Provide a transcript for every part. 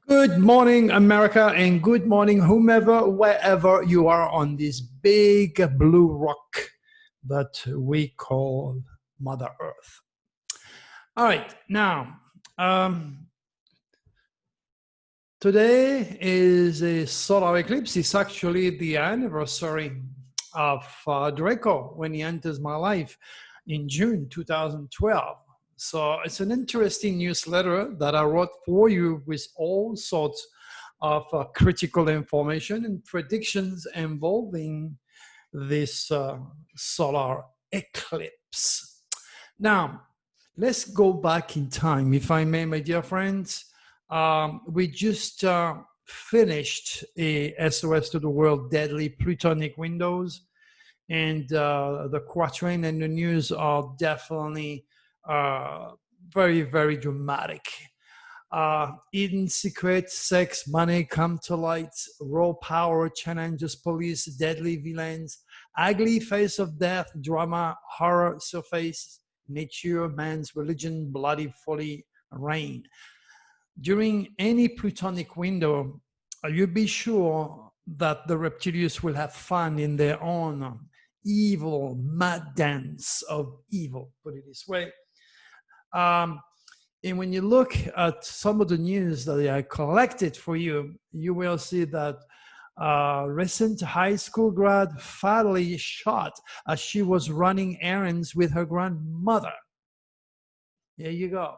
Good morning, America, and good morning, whomever, wherever you are on this big blue rock that we call Mother Earth. All right, now, today is a solar eclipse. It's actually the anniversary of Draco when he enters my life in June 2012. So it's an interesting newsletter that I wrote for you with all sorts of critical information and predictions involving this solar eclipse. Now, let's go back in time, if I may, my dear friends. We just finished a SOS to the World Deadly Plutonic Windows, and the quatrain and the news are definitely very, very dramatic. Hidden secret, sex, money come to light, raw power challenges police, deadly villains, ugly face of death, drama, horror surface, nature, man's religion, bloody folly, reign. During any plutonic window, you'll be sure that the reptilians will have fun in their own evil, mad dance of evil, put it this way. And when you look at some of the news that I collected for you, you will see that recent high school grad fatally shot as she was running errands with her grandmother. There you go.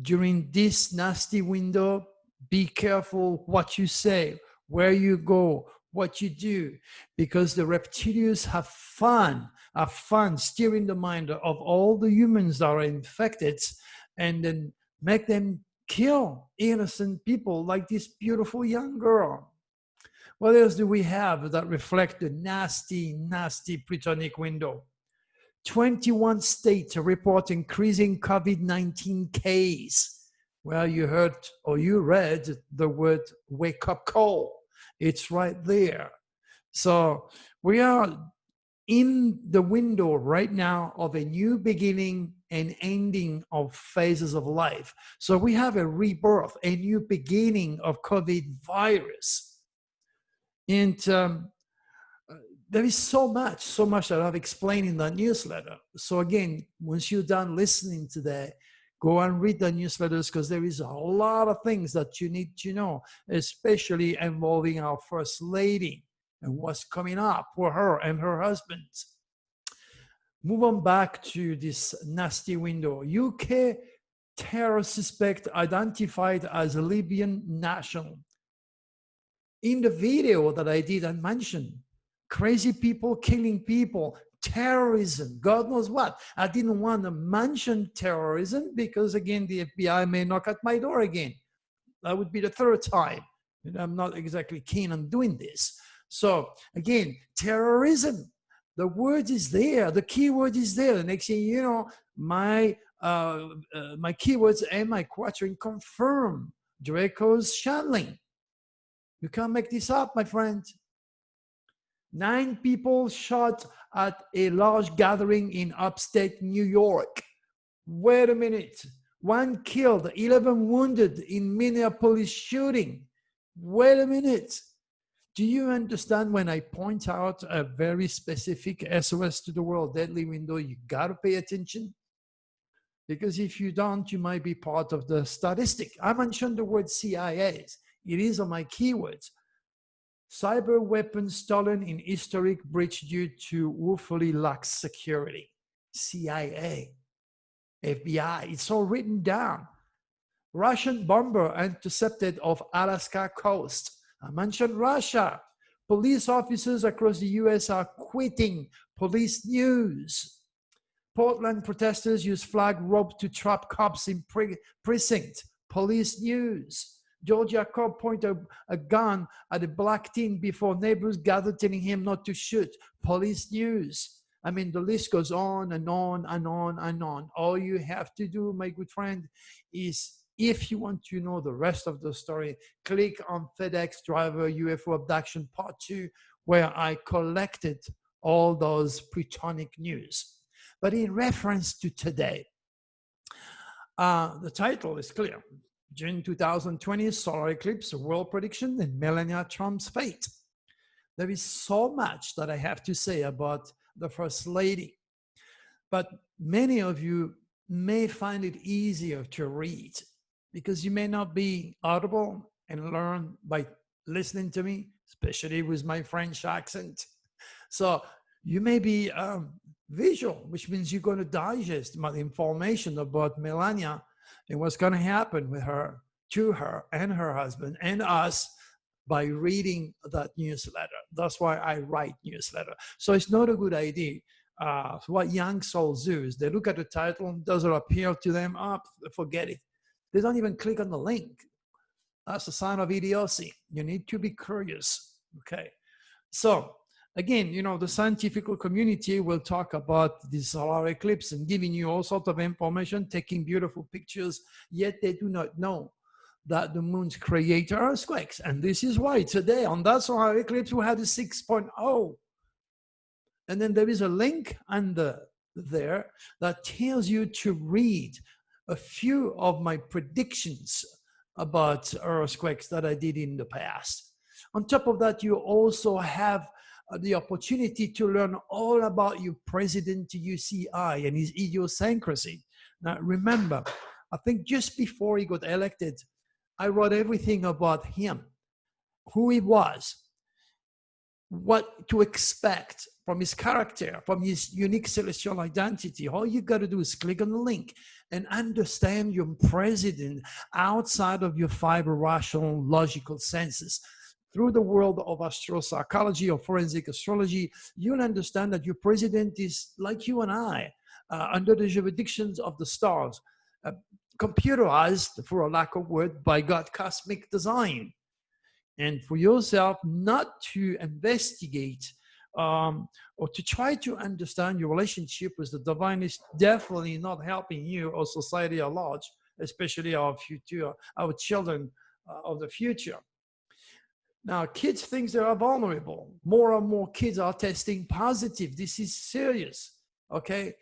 During this nasty window, be careful what you say, where you go, what you do, because the reptilians have fun steering the mind of all the humans that are infected and then make them kill innocent people like this beautiful young girl. What else do we have that reflect the nasty, nasty plutonic window? 21 states report increasing COVID-19 case. Well, you heard or you read the word wake-up call. It's right there. So we are in the window right now of a new beginning and ending of phases of life. So we have a rebirth, a new beginning of COVID virus. And there is so much that I've explained in the newsletter. So again, once you're done listening today, go and read the newsletters, because there is a lot of things that you need to know, especially involving our First Lady and what's coming up for her and her husband. Move on back to this nasty window. UK terror suspect identified as a Libyan national. In the video that I did, I mentioned crazy people killing people, terrorism, God knows what. I didn't want to mention terrorism because, again, the FBI may knock at my door again. That would be the third time. And I'm not exactly keen on doing this. So again, terrorism, the word is there, the keyword is there. The next thing you know, my keywords and my quatrain confirm Draco's channeling. You can't make this up, my friend. 9 people shot at a large gathering in upstate New York. Wait a minute. 1 killed, 11 wounded in Minneapolis shooting. Wait a minute. Do you understand when I point out a very specific SOS to the World Deadly Window, you got to pay attention? Because if you don't, you might be part of the statistic. I mentioned the word CIAs. It is on my keywords. Cyber weapons stolen in historic breach due to woefully lax security. CIA, FBI, it's all written down. Russian bomber intercepted off Alaska coast. I mentioned Russia. Police officers across the US are quitting. Police news. Portland protesters use flag rope to trap cops in precinct. Police news. Georgia cop pointed a gun at a black teen before neighbors gathered telling him not to shoot. Police news. I mean, the list goes on and on and on and on. All you have to do, my good friend, is, if you want to know the rest of the story, click on FedEx driver UFO abduction part 2, where I collected all those Plutonic news. But in reference to today, the title is clear. June 2020, solar eclipse, world prediction, and Melania Trump's fate. There is so much that I have to say about the First Lady, but many of you may find it easier to read because you may not be audible and learn by listening to me, especially with my French accent. So you may be visual, which means you're going to digest my information about Melania and what's going to happen with her, to her and her husband and us by reading that newsletter. That's why I write newsletter. So it's not a good idea. What young souls do is they look at the title, doesn't appeal to them, forget it. They don't even click on the link. That's a sign of idiocy. You need to be curious, okay? So again, you know, the scientific community will talk about the solar eclipse and giving you all sorts of information, taking beautiful pictures, yet they do not know that the moons create earthquakes. And this is why today on that solar eclipse, we had a 6.0. And then there is a link under there that tells you to read a few of my predictions about earthquakes that I did in the past. On top of that, you also have the opportunity to learn all about your President UCI and his idiosyncrasy. Now, remember, I think just before he got elected, I wrote everything about him, who he was, what to expect from his character, from his unique celestial identity. All you got to do is click on the link and understand your president outside of your five rational, logical senses. Through the world of astropsychology or forensic astrology, you'll understand that your president is like you and I, under the jurisdictions of the stars, computerized, for a lack of word, by God cosmic design. And for yourself not to investigate or to try to understand your relationship with the divine is definitely not helping you or society at large, especially our future, our children of the future. Now, kids think they are vulnerable. More and more kids are testing positive. This is serious, okay?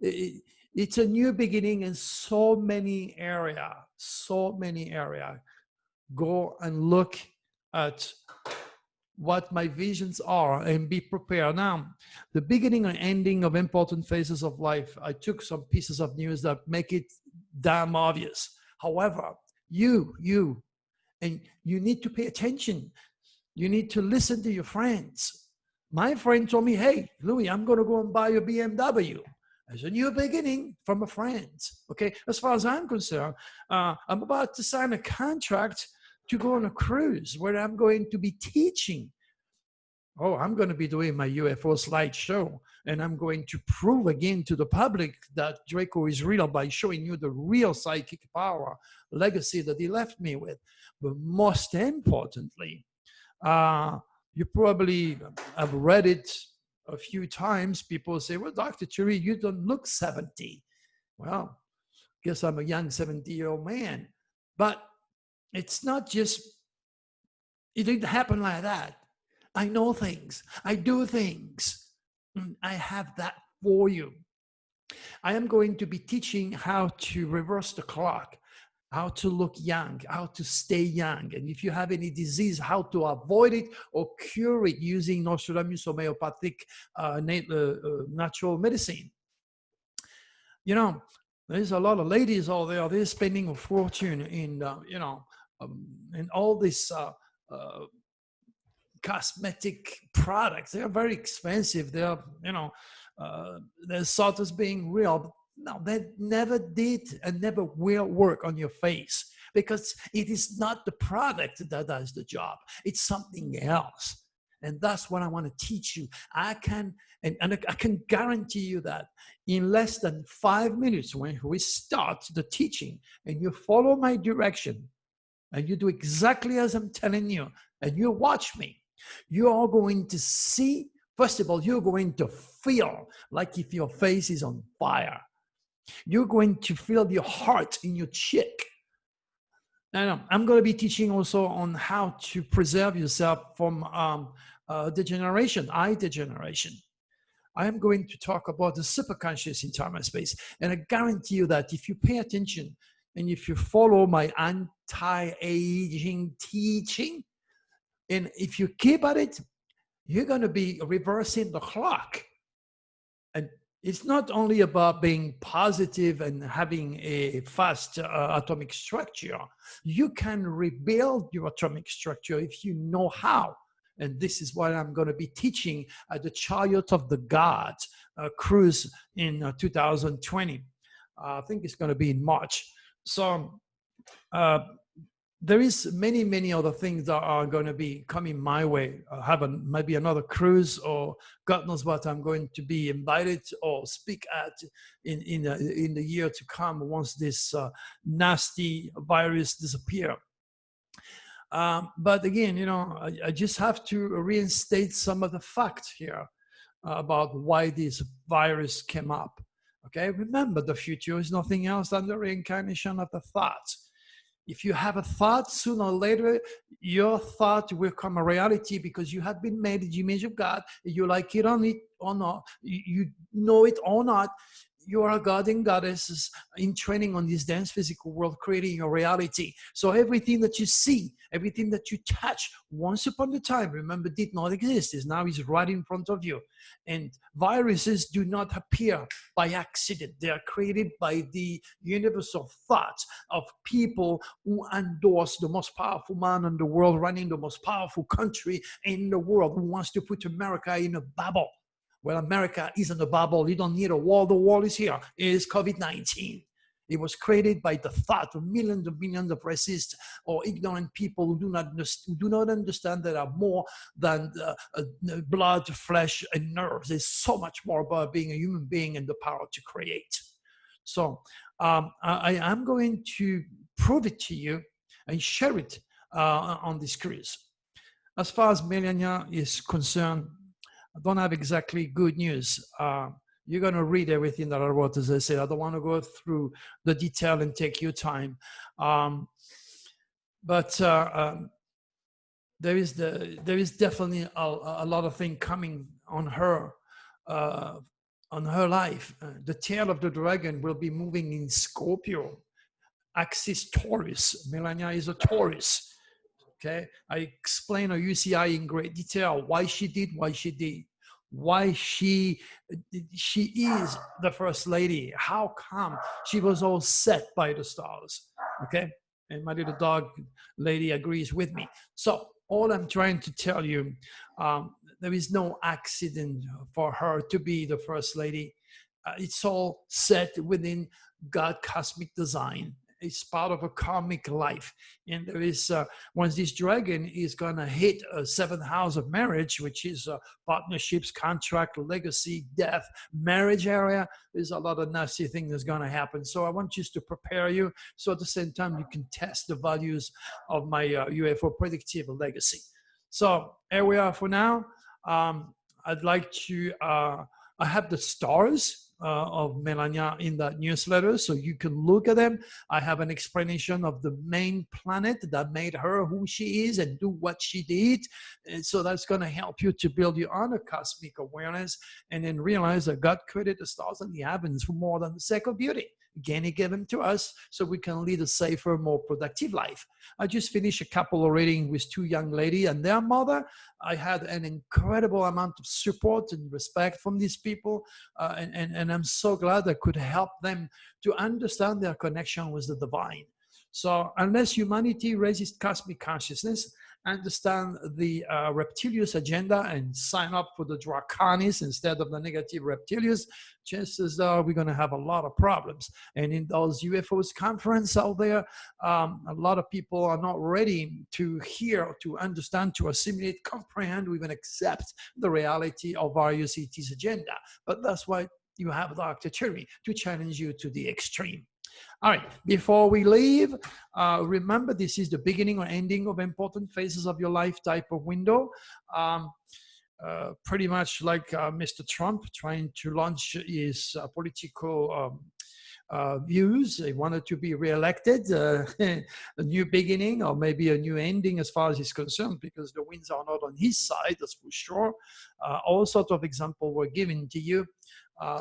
It's a new beginning in so many areas, so many areas. Go and look at what my visions are and be prepared. Now, the beginning and ending of important phases of life, I took some pieces of news that make it damn obvious. However, you need to pay attention. You need to listen to your friends. My friend told me, hey, Louis, I'm going to go and buy a BMW. As a new beginning from a friend. Okay, as far as I'm concerned, I'm about to sign a contract to go on a cruise where I'm going to be teaching. Oh, I'm going to be doing my UFO slideshow, and I'm going to prove again to the public that Draco is real by showing you the real psychic power, legacy that he left me with. But most importantly, you probably have read it a few times. People say, well, Dr. Thury, you don't look 70. Well, guess I'm a young 70-year-old man. But it's not just, it didn't happen like that. I know things. I do things. I have that for you. I am going to be teaching how to reverse the clock, how to look young, how to stay young. And if you have any disease, how to avoid it or cure it using Nostradamus homeopathic natural medicine. You know, there's a lot of ladies out there, they're spending a fortune in, in all this cosmetic products. They're very expensive. They're, they're thought as being real. No, they never did and never will work on your face because it is not the product that does the job. It's something else. And that's what I want to teach you. I can guarantee you that in less than 5 minutes when we start the teaching and you follow my direction and you do exactly as I'm telling you and you watch me, you are going to see, first of all, you're going to feel like if your face is on fire. You're going to feel your heart in your cheek. And I'm going to be teaching also on how to preserve yourself from degeneration, eye degeneration. I am going to talk about the superconscious in time and space. And I guarantee you that if you pay attention And if you follow my anti-aging teaching, and if you keep at it, you're going to be reversing the clock. And it's not only about being positive and having a fast atomic structure. You can rebuild your atomic structure if you know how. And this is what I'm going to be teaching at the Chariot of the Gods cruise in 2020. I think it's going to be in March. So there is many other things that are going to be coming my way. I have maybe another cruise, or God knows what I'm going to be invited or speak at in the year to come once this nasty virus disappear. But again, you know, I just have to reinstate some of the facts here about why this virus came up. Okay, remember, the future is nothing else than the reincarnation of the thoughts. If you have a thought, sooner or later, your thought will come a reality, because you have been made in the image of God. You like it or not, you know it or not, you are a god and goddesses in training on this dense physical world, creating your reality. So everything that you see, everything that you touch, once upon a time, remember, did not exist, is now is right in front of you. And viruses do not appear by accident. They are created by the universal thoughts of people who endorse the most powerful man in the world, running the most powerful country in the world, who wants to put America in a bubble. Well, America isn't a bubble. You don't need a wall. The wall is here. It is COVID-19. It was created by the thought of millions racist or ignorant people who do not understand that are more than blood, flesh, and nerves. There's so much more about being a human being and the power to create. So I am going to prove it to you and share it on this cruise. As far as Melania is concerned, I don't have exactly good news. You're going to read everything that I wrote, as I said. I don't want to go through the detail and take your time. But there is definitely a lot of things coming on her life. The tail of the dragon will be moving in Scorpio, axis Taurus. Melania is a Taurus. Okay, I explain her UCI in great detail, why she did, why she is the first lady, how come she was all set by the stars. Okay, and my little dog lady agrees with me. So all I'm trying to tell you, there is no accident for her to be the first lady. It's all set within God cosmic design. It's part of a karmic life. And there is, once this dragon is going to hit a seventh house of marriage, which is partnerships, contract, legacy, death, marriage area, there's a lot of nasty things that's going to happen. So I want just to prepare you, so at the same time you can test the values of my UFO predictive legacy. So here we are for now. I'd like to, I have the stars of Melania in that newsletter, so you can look at them. I have an explanation of the main planet that made her who she is and do what she did. And so that's going to help you to build your own cosmic awareness, and then realize that God created the stars and the heavens for more than the sake of beauty. Again, He gave them to us so we can lead a safer, more productive life. I just finished a couple of readings with two young ladies and their mother. I had an incredible amount of support and respect from these people, and I'm so glad I could help them to understand their connection with the divine. So unless humanity raises cosmic consciousness, understand the reptilius agenda, and sign up for the draconis instead of the negative reptilius, chances are we're going to have a lot of problems. And in those UFOs conference out there, a lot of people are not ready to hear, to understand, to assimilate, comprehend, or even accept the reality of various ET's agenda. But that's why you have Dr. Cherry to challenge you to the extreme. All right, before we leave, remember, this is the beginning or ending of important phases of your life type of window. Pretty much like Mr. Trump trying to launch his political views. He wanted to be reelected, a new beginning or maybe a new ending as far as he's concerned, because the winds are not on his side, that's for sure. All sorts of examples were given to you.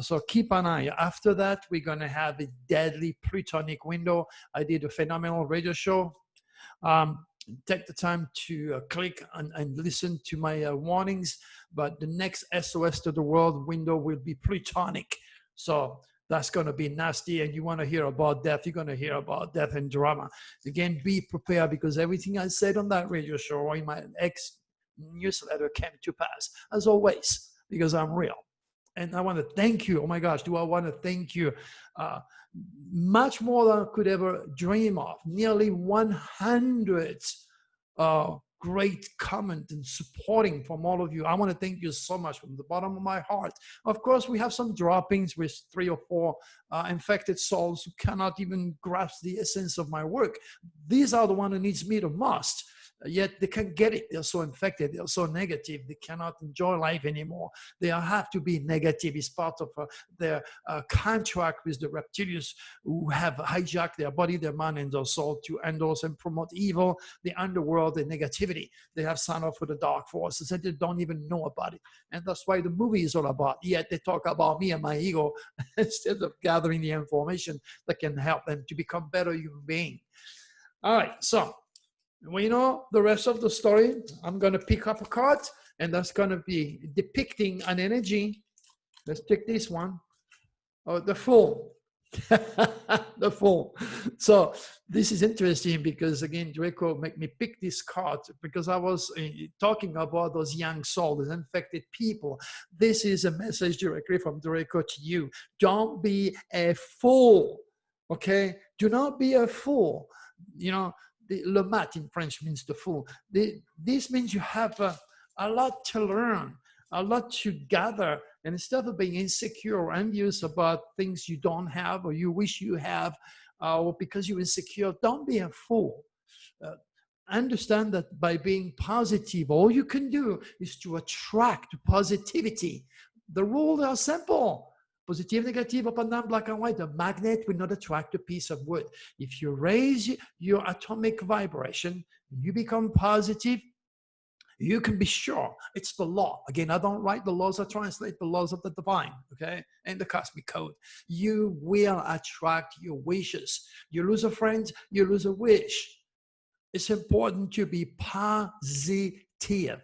So keep an eye. After that, we're going to have a deadly Platonic window. I did a phenomenal radio show. Take the time to click and listen to my warnings. But the next SOS to the world window will be Platonic. So that's going to be nasty. And you want to hear about death, you're going to hear about death and drama. Again, be prepared, because everything I said on that radio show or in my ex newsletter came to pass, as always, because I'm real. And I want to thank you. Oh my gosh, do I want to thank you? Much more than I could ever dream of. Nearly 100 great comment and supporting from all of you. I want to thank you so much from the bottom of my heart. Of course, we have some droppings with 3 or 4 infected souls who cannot even grasp the essence of my work. These are the ones who needs me the most. Yet they can't get it. They're so infected. They're so negative. They cannot enjoy life anymore. They have to be negative. It's part of their contract with the reptilians who have hijacked their body, their mind, and their soul to endorse and promote evil, the underworld, the negativity. They have signed off with the dark forces and they don't even know about it. And that's why the movie is all about. Yet they talk about me and my ego instead of gathering the information that can help them to become better human beings. All right, so we know the rest of the story. I'm going to pick up a card, and that's going to be depicting an energy. Let's pick this one. Oh, the Fool. The Fool. So this is interesting because, again, Draco made me pick this card because I was talking about those young souls, those infected people. This is a message directly from Draco to you. Don't be a fool, okay? Do not be a fool. You know, le mat in French means the fool. This means you have a lot to learn, a lot to gather. And instead of being insecure or envious about things you don't have or you wish you have, or because you're insecure, don't be a fool. Understand that by being positive, all you can do is to attract positivity. The rules are simple. Positive, negative, up and down, black and white. The magnet will not attract a piece of wood. If you raise your atomic vibration, you become positive, you can be sure it's the law. Again, I don't write the laws, I translate the laws of the divine, okay? And the cosmic code. You will attract your wishes. You lose a friend, you lose a wish. It's important to be positive.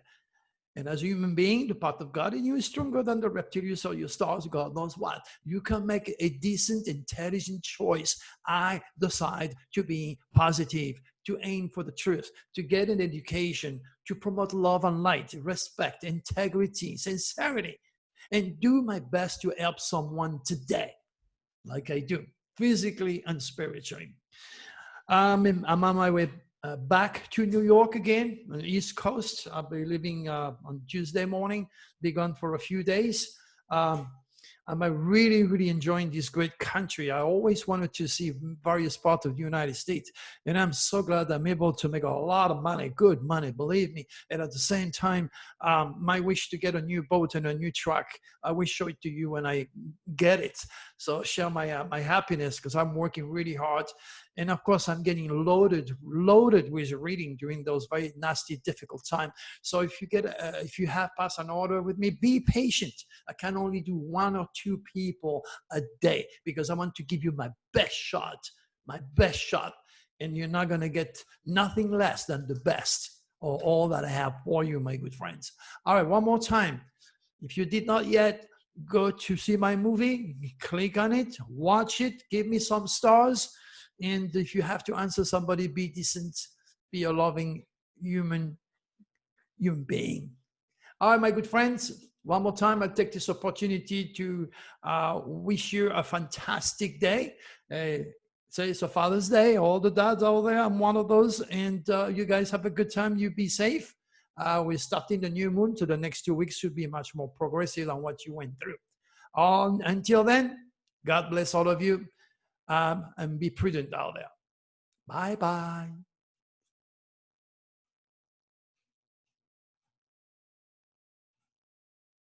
And as a human being, the part of God in you is stronger than the reptilians or your stars, God knows what. You can make a decent, intelligent choice. I decide to be positive, to aim for the truth, to get an education, to promote love and light, respect, integrity, sincerity, and do my best to help someone today, like I do, physically and spiritually. I'm on my way back to New York again, on the East Coast. I'll be leaving on Tuesday morning, be gone for a few days. I'm really, really enjoying this great country. I always wanted to see various parts of the United States. And I'm so glad I'm able to make a lot of money, good money, believe me. And at the same time, my wish to get a new boat and a new truck, I will show it to you when I get it. So share my happiness because I'm working really hard. And of course, I'm getting loaded with reading during those very nasty, difficult times. So if you have passed an order with me, be patient. I can only do 1 or 2 people a day because I want to give you my best shot. And you're not going to get nothing less than the best or all that I have for you, my good friends. All right, one more time. If you did not yet, go to see my movie, click on it, watch it, give me some stars. And if you have to answer somebody, be decent, be a loving human being. All right, my good friends, one more time, I take this opportunity to wish you a fantastic day. Say it's a Father's Day, all the dads out there, I'm one of those. And you guys have a good time, you be safe. We're starting the new moon, so the next 2 weeks should be much more progressive than what you went through. Until then, God bless all of you. And be prudent out there. Bye-bye.